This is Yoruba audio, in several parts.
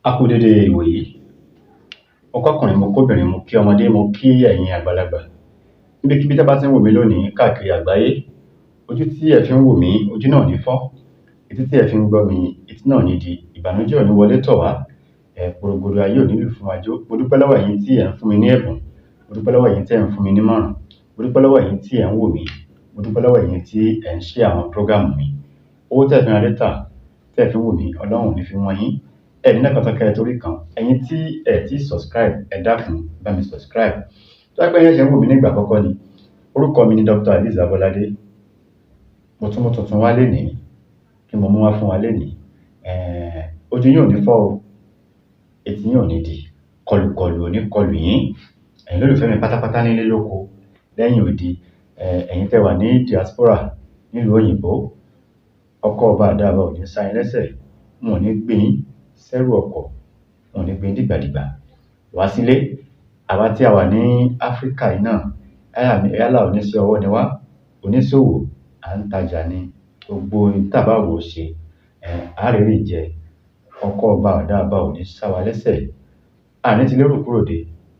A kú dédé ìwòyí. Mo kọ́kùnrin, mo kóbìnrin, mo kí ọmọdé, mo kí ẹ̀yin àgbàlagbà. Níbikíbi tẹ́ bá ti ń wò mí lónìí káàkiri àgbáyé, ojú tí ẹ fi ń wò mí, ojú náà ní fọ́. Etí tí ẹ fi ń gbọ́ mi, etí náà ní di. Ìbànújẹ́ ò ní wọlé tọ̀ wá. Porogodo ayé ò ní lù fún wa jó. Mo dúpẹ́ lọ́wọ́ ẹ̀yin tí ẹ ń fún mi ní ẹ̀bùn. Mo dúpẹ́ lọ́wọ́ ẹ̀yin tí ẹ ń fún mi ní ìmọ̀ràn. Mo dúpẹ́ lọ́wọ́ ẹ̀yin tí ẹ ń wò mí. Mo dúpẹ́ lọ́wọ́ ẹ̀yin tí ẹ ń share àwọn program mi. Owó tẹ́ fi ń ra data, tẹ́ fi ń wò mí, Ọlọ́run ò ní fi wọ́n yín. Ẹni náà kan tọ́kẹ́ torí kan, ẹ̀yin tí ẹ ti subscribe, ẹ dákun bá mi subscribe. Tó bá pẹ́ yẹn ṣe ń wò mí nígbà àkọ́kọ́ ni, orúkọ mi ni Dr. Alice Abolade. Mo tuntun wá lénìí, kí mo mú wá fún wa lénìí. Ojú yín ò ní fọ́ o, etí yín ò ní di, kọlùkọlù ò ní kọlù yín. Ẹ̀yin lólùfẹ́ mi pátápátá nílé lóko, lẹ́yìn odi, ẹ̀yin tẹ́ wà ní diaspora nílùú òyìnbó, ọkọ̀ ọba àdáàbà ò ní sá yín lẹ́sẹ̀, wọn ò ní gbé yín sẹ́rù ọkọ̀, wọn ò ní gbé yín dìgbàdìgbà wá sílé. Àwa tí a wà ní Áfíríkà yìí náà, yálà oníṣẹ́ ọwọ́ ni wá, oníṣòwò, à ń tajà ní gbogbo tàbá wò ṣe, àárẹ̀rẹ̀ jẹ, ọkọ̀ ọba àdáàbà ò ní sá wa lẹ́sẹ̀. Àní ti lérò kúrò dé,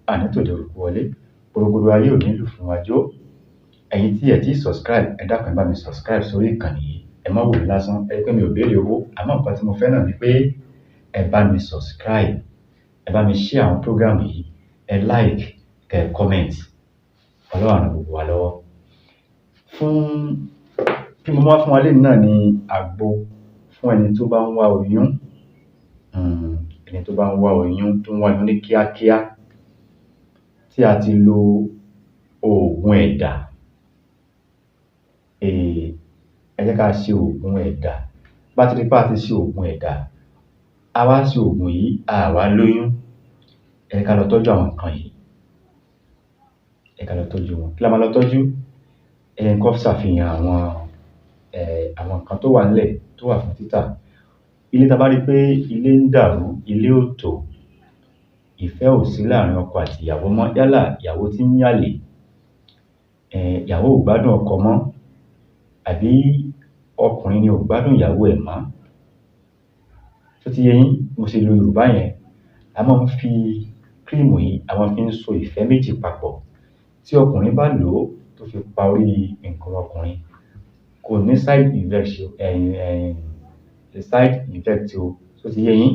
àní tòde òrùkú wọlé, porogodo ayé ò ní lù fún wa jó. Ẹ̀yin tí ẹ ti subscribe, ẹ dákun bá mi subscribe sórí ìkànnì yìí. Ẹ má wò mí lásán, ẹ pé mi ò béèrè owó, àmọ́ nǹkan tí mo fẹ́ náà ni pé ẹ bá mi subscribe, ẹ bá mi share àwọn program yìí, ẹ like, kẹ́ comment. Ọlọ́run ràn gbogbo wa lọ́wọ́. Kí mo wá fún wa lénìí náà ni àgbo fún ẹni tó bá ń wá oyún. Ẹni tó bá ń wá oyún, tó ń wá oyún ní kíákíá, tí a ti lo oògùn ẹ̀dà. Ẹ jẹ́ ká ṣe oògùn ẹ̀dà. Bá ti rí pé a ti ṣe oògùn ẹ̀dà, a wá ṣe oògùn yìí, a wá lóyún. Ẹ jẹ́ ká lọ tọ́jú àwọn nǹkan yìí. Ẹ jẹ́ ká lọ tọ́jú wọn. Kí la máa lọ tọ́jú? Kó ṣàfihàn àwọn nǹkan tó wà nílẹ̀ tó wà fún títà. Ilé tá bá rí pé ilé ń dàrú, ilé ò tò, ìfẹ́ ò sí láàrin ọkọ àti ìyàwó mọ́, yálà ìyàwó tí ń yàlè, ìyàwó ò gbádùn ọkọ mọ́, àbí ọkùnrin ni ò gbádùn ìyàwó ẹ̀ mọ́. Tó ti yé yín, mo ṣe lo Yorùbá yẹn. A máa ń fi kírìmù yìí, a máa fi ń so ìfẹ́ méjì papọ̀. Tí ọkùnrin bá lò ó tó fi pa orí nǹkan ọkùnrin, kò ní side effect o. Tó ti yé yín,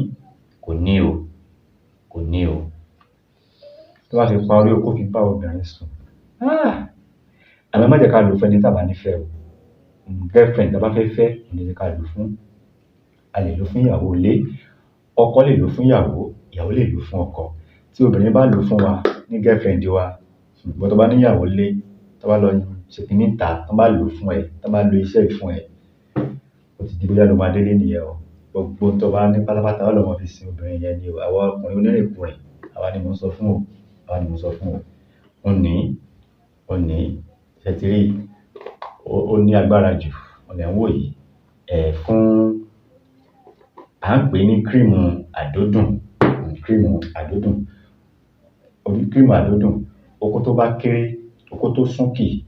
kò ní o. Tó bá fi pa orí o, kó fi bá obìnrin sùn. Àmọ́ má jẹ́ ká lò fún ẹni tá bá nífẹ̀ẹ́ o. Girlfriend tá bá fẹ́ fẹ́, ní jẹ́ ká lò fún. A lè lò fún ìyàwó ilé, ọkọ lè lò fún ìyàwó, ìyàwó lè lò fún ọkọ. Tí obìnrin bá lò fún wa ní girlfriend wa, ṣùgbọ́n tó bá ní ìyàwó ilé, tó bá lọ ṣe kìíní ta, tó bá lò fún ẹ, tó bá lo iṣẹ́ fún ẹ, ó ti di bóyá ló máa délé nìyẹn o. Gbogbo tó bá ní pátápátá ọlọ́mọ fi sin obìnrin yẹn ni o. Àwọn ọkùnrin onírìnkùnrin, àwa ni mo ń sọ fún o. Ó ní ṣe ti rí, ó ní agbára jù, ọ̀nà ẹ̀wọ̀ yìí. À ń pè ní kírìmù àdódùn. Kírìmù àdódùn, oko tó bá kéré, oko tó súnkì,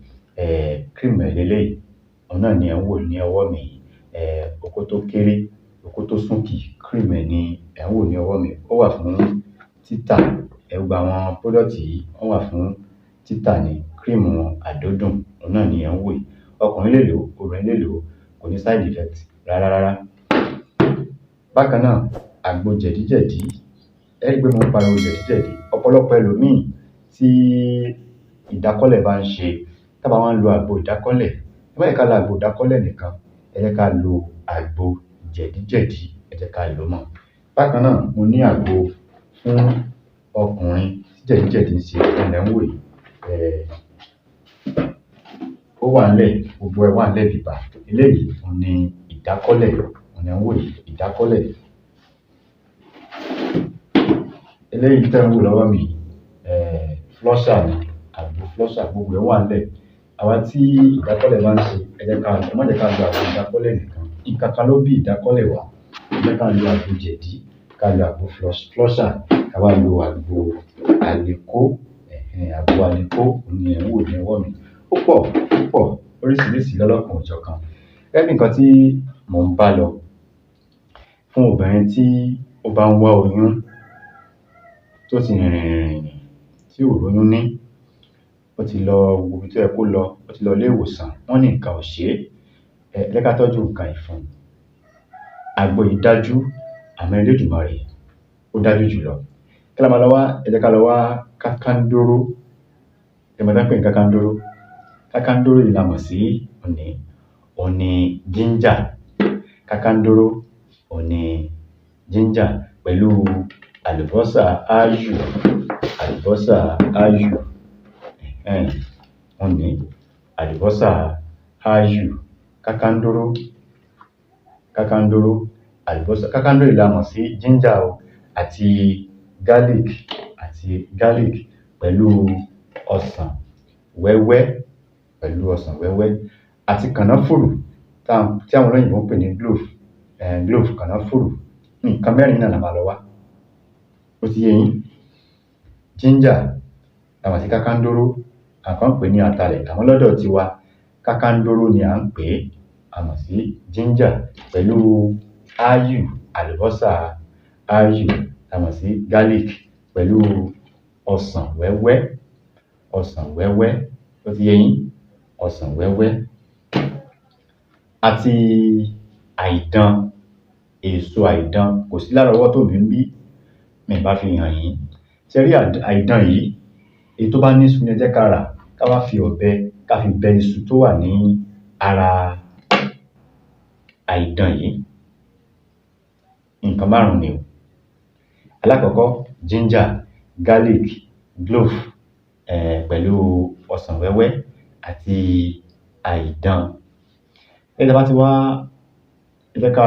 kírìmù ẹ̀lẹ́lẹ́yìí, ọ̀nà ni ẹ̀ ń wò ní ọwọ́ mi. Oko tó kéré, oko tó súnkì, kírìmù ẹ̀ ni ẹ̀ ń wò ní ọwọ́ mi. Ó wà fún títà. Gba àwọn product yìí, wọ́n wà fún títà ní kírìmù àdódùn, ọ̀nà ni ẹ̀ ń wò yìí. Ọkùnrin lè lò, obìnrin lè lò, kò ní side effect rárá. Bákan náà, àgbo jẹ̀díjẹ̀dí. Ẹ rí pé mo ń pariwo jẹ̀díjẹ̀dí. Ọ̀pọ̀lọpọ̀ ẹlòmíì tí ìdákọ́lẹ̀ bá ń ṣe, tá bá wá ń lo àgbo ìdákọ́lẹ̀, ẹ má jẹ́ ká lo àgbo ìdákọ́lẹ̀ nìkan, ẹ jẹ́ ká lo àgbo jẹ̀díjẹ̀dí, ẹ jẹ́ ká lò mọ́. Bákan náà, mo ní àgbo fún ọkùnrin tí jẹ̀díjẹ̀dí ń ṣe, ọ̀nà ẹ̀ ń wò yìí. Ó wà nílẹ̀, gbogbo ẹ̀ wà nílẹ̀ bíbà. Eléyìí ni ìdákọ́lẹ̀, ọ̀nà ẹ̀ ń wò yìí, ìdákọ́lẹ̀. Eléyìí tẹ́ ń wò lọ́wọ́ mi, flusher ni, àgbo flusher, gbogbo ẹ̀ wà nílẹ̀. Àwa tí ìdákọ́lẹ̀ bá ń ṣe, ẹ má jẹ́ ká lo àgbo ìdákọ́lẹ̀ nìkan. Nǹkan kan ló bí ìdákọ́lẹ̀ wá. Ẹ jẹ́ ká lo àgbo jẹ̀dí, ká lo àgbo flusher, ká wá lo àgbo àlékó. Àgbo àlékó ni ẹ̀ ń wò ní ọwọ́ mi. Ó pọ̀, oríṣiríṣi lọ́lọ́kan òjọ̀kan. Nǹkan tí mò ń bá lọ fún obìnrin tí ó bá ń wá oyún tó ti rìnrìn tí ò róyún ní, ó ti lọ wo ibi tó yẹ kó lọ, ó ti lọ ilé ìwòsàn, wọ́n ní nǹkan ò ṣe é, ẹ jẹ́ ká tọ́jú nǹkan yìí fún un. Àgbo yìí dájú, àmọ́ Elédùmarè ó dájú jùlọ. Kí la máa lọ wá? Ẹ jẹ́ ká lọ wá kákándóró. Ẹ mọ̀ tán pè ní kákándóró. Kákándóró yìí la mọ̀ sí òní ginger. Kákándóró òní ginger pẹ̀lú àlùbọ́sà áyù. Àlùbọ́sà áyù. Òní àlùbọ́sà áyù. Kákándóró. Kákándóró. Àlùbọ́sà. Kákándóró yìí la mọ̀ sí ginger o, àti garlic pẹ̀lú ọsàn wẹ́wẹ́. Àti kànáfùrù tí àwọn olóyìnbó ń pè ní clove. Kànáfùrù. Nǹkan mẹ́rin náà la máa lọ wá. Ó ti yé yín? Ginger la mọ̀ sí kákándóró, àwọn kan ń pè ní atalẹ̀, àmọ́ lọ́dọ̀ tiwa kákándóró ni à ń pè é. A mọ̀ sí ginger pẹ̀lú áyù, àlùbọ́sà áyù. A mọ̀ sí garlic pẹ̀lú ọsàn wẹ́wẹ́. Ó ti yé yín? Ọsàn wẹ́wẹ́. Àti àìdán. Èso àìdán kò sí lárọ̀ọ́wọ́tó mi ń bí, mi bá fi hàn yín. Ṣé rí àìdán yìí, èyí tó bá ní iṣu ni ẹ jẹ́ ká rà, ká wá fi ọ̀bẹ ká fi bẹ iṣu tó wà ní ara àìdán yìí. Nǹkan márùn-ún ni o. Alákọ̀ọ́kọ́ ginger, garlic, clove pẹ̀lú ọsàn wẹ́wẹ́ àti àìdán. Ẹ jẹ́ bá ti wá, ẹ jẹ́ ká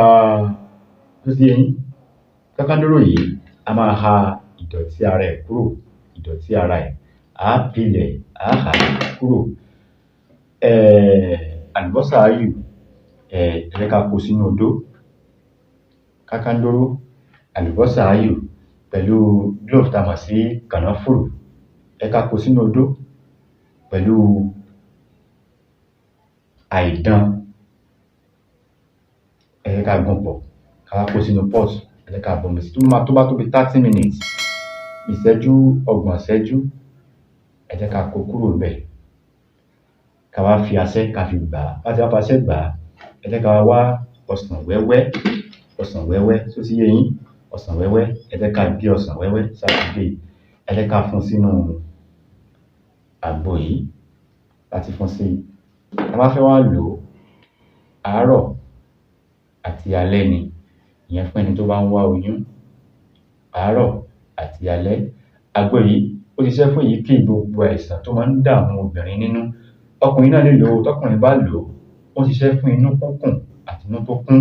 tó sí yín. Kákándóró yìí a máa ha ìdọ̀tí ara ẹ̀ kúrò. Ìdọ̀tí ara ẹ̀ á pilẹ̀, á hà kúrò. Àlùbọ́sà áyù, ẹ jẹ́ ká kó sínú odó. Kákándóró, àlùbọ́sà áyù pẹ̀lú clove tá a mọ̀ sí kànáfùrù, ẹ ká kó sínú odó pẹ̀lú àìdán. Ẹ jẹ́ ká gún pọ̀, ká wá kó sínú pot. Ẹ jẹ́ ká bomi sí, tó bá tó bí 30 minutes, ìṣẹ́jú 30 ìṣẹ́jú. Ẹ jẹ́ ká kó kúrò ńbẹ̀. Ká wá fi aṣẹ́ ká fi gbà á. Láti wá fi aṣẹ́ gbà á, ẹ jẹ́ ká wá ọsàn wẹ́wẹ́. Tó ti yé yín? Ọsàn wẹ́wẹ́. Ẹ jẹ́ ká gé ọsàn wẹ́wẹ́ sáàtúgbé. Ẹ jẹ́ ká fún sínú àgbo yìí. Láti fún sí, a bá fẹ́ wá lò ó àárọ̀ àti alẹ́ ni. Ìyẹn fún ẹni tó bá ń wá oyún. Àárọ̀ àti alẹ́. Àgbo yìí ó ṣiṣẹ́ fún èyíkéyìí gbogbo àìsàn tó máa ń dààmú obìnrin nínú. Ọkùnrin náà lè lò ó. Tọkùnrin bá lò ó, ó ń ṣiṣẹ́ fún inú kúnkùn àti inú tó kún.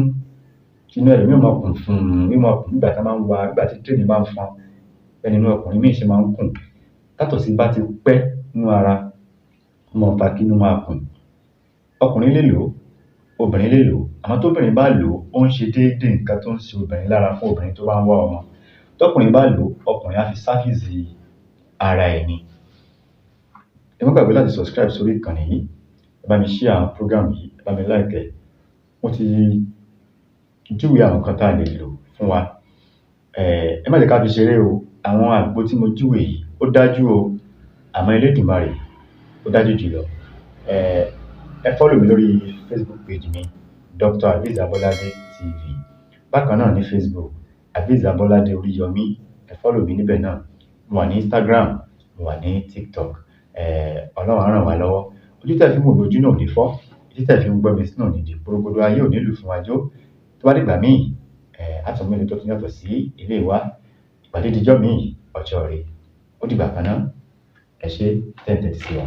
Inú ẹlòmíì máa kùn fún nígbà tí a máa ń wá, nígbà tí train bá ń fọn. Bẹ́ẹ̀ ni inú ọkùnrin míì ṣe máa ń kùn. Tátọ̀sí bá ti pẹ́ nínú ara, ó máa ń fa kí inú máa kùn. Ọkùnrin lè lò ó, obìnrin lè lò ó. Àmọ́ tóbìnrin bá lò ó, ó ń ṣe déédéé nǹkan tó ń ṣe obìnrin lára fún obìnrin tó bá ń wá ọmọ. Tọkùnrin bá lò ó, ọkùnrin á fi sáfìsì ara ẹ̀ ni. Ẹ má gbàgbé láti subscribe sórí ìkànnì yìí. Ẹ bá mi share àwọn program yìí, ẹ bá mi like ẹ̀. Mo ti júwe àwọn nǹkan tá a lè lò fún wa. Ẹ má jẹ́ ká fi ṣeré o. Àwọn àgbo tí mo júwe yìí ó dájú o, àmọ́ Elédùmarè ó dájú jùlọ. Ẹ follow mi lórí Facebook page mi, Dr. Aviz Abolade TV. Bákan náà ní Facebook, Aviz Abolade Oríyọmí. Ẹ follow mi níbẹ̀ náà. Mo wà ní Instagram, mo wà ní TikTok. Ọlọ́run á ràn wá lọ́wọ́. Ojú tẹ́ fi ń wò mí, ojú náà ò ní fọ́. Ojú tẹ́ fi ń gbọ́ mi sínú ní di porogodo ayé ò ní lù fún wa jó. Tó bá dìgbà míì, àtúnmọ̀ tó tún yàtọ̀ sí ilé wa. Ìpàdé dijọ́ míì, ọjọ́ rẹ̀. Ó dìgbà kan náà. Ẹ ṣé tẹ́tẹ́ sí wa.